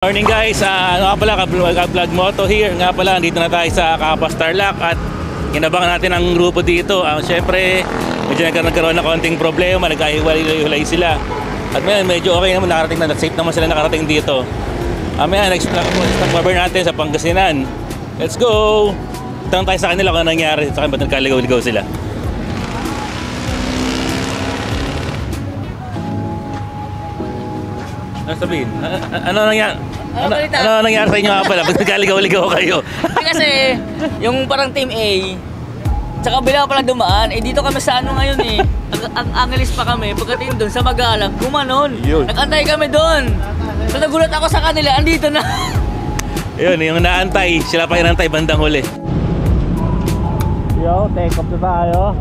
Morning guys, ano nga pala, ka-vlog moto here. Nga pala, dito na tayo sa Kapas Tarlac at kinabangan natin ang grupo dito. Siyempre, medyo nagkaroon na konting problema, nagkahiwalay sila. At ngayon, medyo okay naman, nakarating na, safe naman sila nakarating dito. Next cover natin sa Pangasinan. Let's go! Tanong tayo sa kanila kung ano nangyari, sa akin ba't nagkaligaw-ligaw sila. Ano sabihin? Ano nangyari? Ano nangyari sa inyo nga pala? Ba't nagkaligaw-ligaw kayo? Kasi yung parang team A, sa kabila pala dumaan, dito kami sa ano ngayon eh. Ang angelis pa kami, pagdating doon sa Magalang, gumanon. Nag-antay kami doon. So nagulat ako sa kanila, andito na. Yun, yung naantay, sila pa yung naantay bandang huli. Yo, take off na tayo.